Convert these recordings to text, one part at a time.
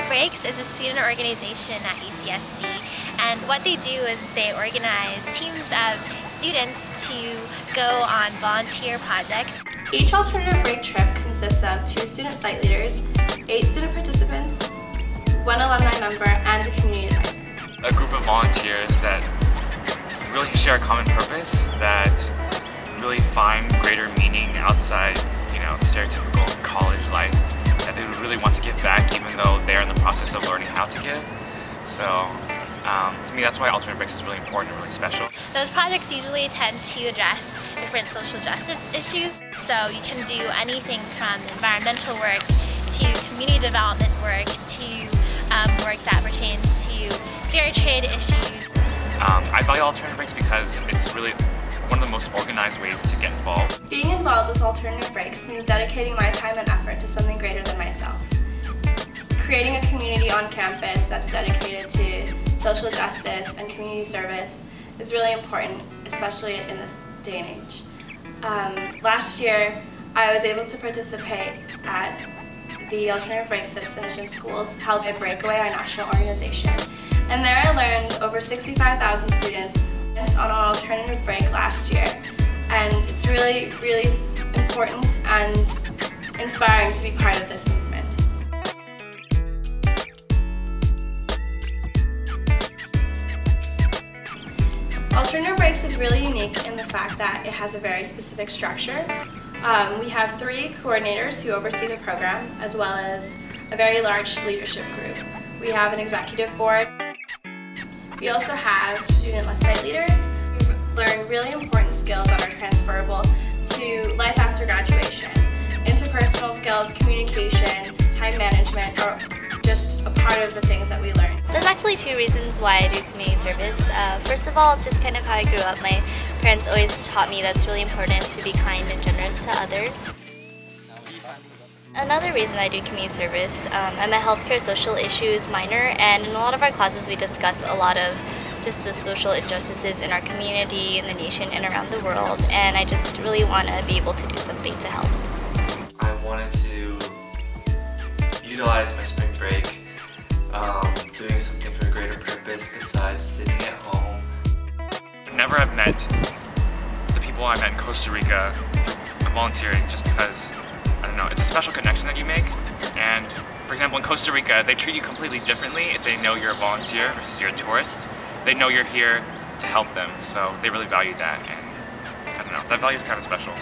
Breaks is a student organization at UCSD, and what they do is they organize teams of students to go on volunteer projects. Each alternative break trip consists of 2 student site leaders, 8 student participants, 1 alumni member, and a community advisor. A group of volunteers that really share a common purpose, that really find greater meaning outside, stereotypical college life, that they really want to give back even though they're in the process of learning how to give. So to me, that's why Alternative Breaks is really important and really special. Those projects usually tend to address different social justice issues, so you can do anything from environmental work to community development work to work that pertains to fair trade issues. I value Alternative Breaks because it's really one of the most organized ways to get involved. Being involved with Alternative Breaks means dedicating my time and effort to something greater than myself. Creating a community on campus that's dedicated to social justice and community service is really important, especially in this day and age. Last year, I was able to participate at the Alternative Breaks Citizenship Schools held by Breakaway, our national organization. And there I learned over 65,000 students went on our alternative break last year. And it's really, really important and inspiring to be part of this movement. Alternative Breaks is really unique in the fact that it has a very specific structure. We have 3 coordinators who oversee the program, as well as a very large leadership group. We have an executive board. We also have student-led site leaders who learn really important skills that are transferable to life after graduation. Interpersonal skills, communication, time management are just a part of the things that we learn. There's actually 2 reasons why I do community service. First of all, it's just kind of how I grew up. My parents always taught me that it's really important to be kind and generous to others. Another reason I do community service, I'm a healthcare social issues minor, and in a lot of our classes we discuss a lot of just the social injustices in our community, in the nation, and around the world, and I just really want to be able to do something to help. I wanted to utilize my spring break doing something for a greater purpose besides sitting at home. I'd never have met the people I met in Costa Rica through volunteering just because, I don't know, it's a special connection that you make. And for example, in Costa Rica, they treat you completely differently if they know you're a volunteer versus you're a tourist. They know you're here to help them, so they really value that, and I don't know, that value is kind of special.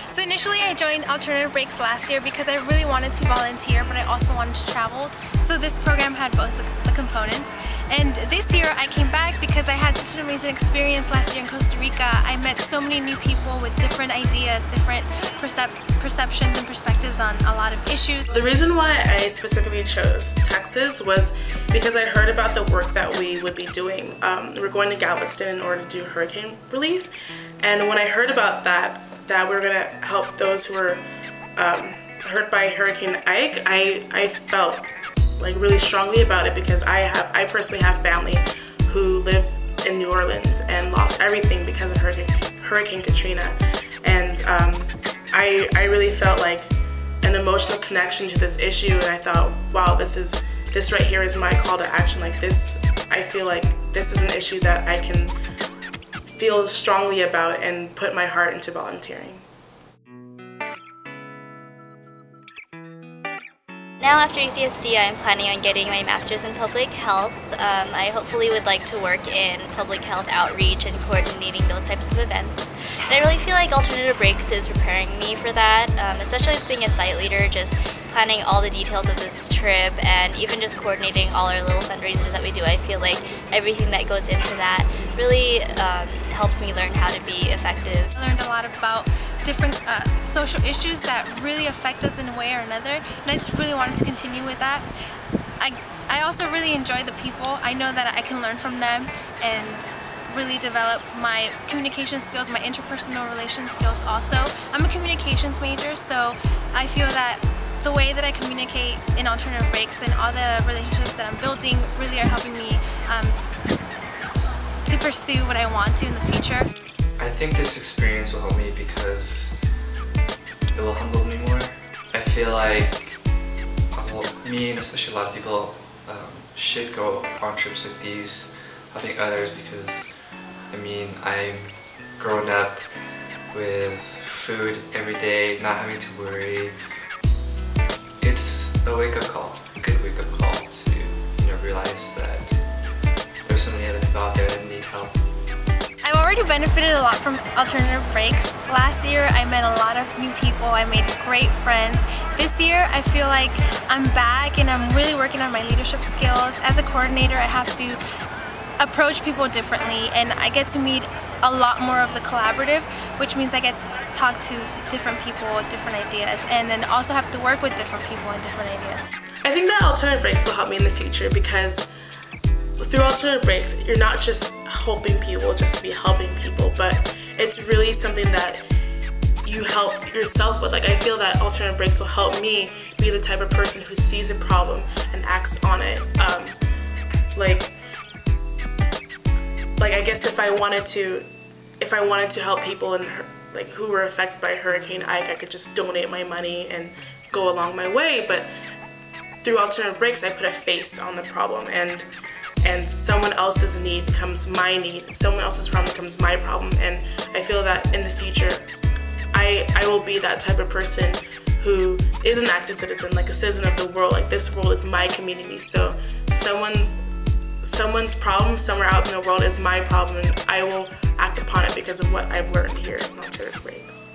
So initially I joined Alternative Breaks last year because I really wanted to volunteer, but I also wanted to travel. So this program had both the components. And this year I came back because I had such an amazing experience last year in Costa Rica. I met so many new people with different ideas, different perceptions and perspectives on a lot of issues. The reason why I specifically chose Texas was because I heard about the work that we would be doing. We're going to Galveston in order to do hurricane relief. And when I heard about that we were going to help those who were hurt by Hurricane Ike, I felt like really strongly about it because I personally have family who live in New Orleans and lost everything because of Hurricane Katrina, and I really felt like an emotional connection to this issue, and I thought, wow, this right here is my call to action. Like this, I feel like this is an issue that I can feel strongly about and put my heart into volunteering. Now after UCSD, I'm planning on getting my master's in public health. I hopefully would like to work in public health outreach and coordinating those types of events. And I really feel like Alternative Breaks is preparing me for that, especially as being a site leader, just planning all the details of this trip and even just coordinating all our little fundraisers that we do. I feel like everything that goes into that really helps me learn how to be effective. I learned a lot about different social issues that really affect us in a way or another, and I just really wanted to continue with that. I also really enjoy the people. I know that I can learn from them and really develop my communication skills, my interpersonal relations skills also. I'm a communications major, so I feel that the way that I communicate in Alternative Breaks and all the relationships that I'm building really are helping me to pursue what I want to in the future. I think this experience will help me because it will humble me more. I feel like me and especially a lot of people should go on trips like these, helping others, because I mean, I'm growing up with food every day, not having to worry. It's a wake-up call, a good wake-up call to realize that there's so many other people out there that need help. I've already benefited a lot from Alternative Breaks. Last year I met a lot of new people, I made great friends. This year I feel like I'm back and I'm really working on my leadership skills. As a coordinator I have to approach people differently, and I get to meet a lot more of the collaborative, which means I get to talk to different people with different ideas, and then also have to work with different people and different ideas. I think that Alternative Breaks will help me in the future, because through Alternative Breaks, you're not just helping people just to be helping people, but it's really something that you help yourself with. Like, I feel that Alternative Breaks will help me be the type of person who sees a problem and acts on it. Like I guess if I wanted to help people and who were affected by Hurricane Ike, I could just donate my money and go along my way. But through Alternative Breaks, I put a face on the problem, and someone else's need becomes my need, someone else's problem becomes my problem. And I feel that in the future, I will be that type of person who is an active citizen, like a citizen of the world. Like, this world is my community, so someone's problem somewhere out in the world is my problem, and I will act upon it because of what I've learned here in Alternative Breaks.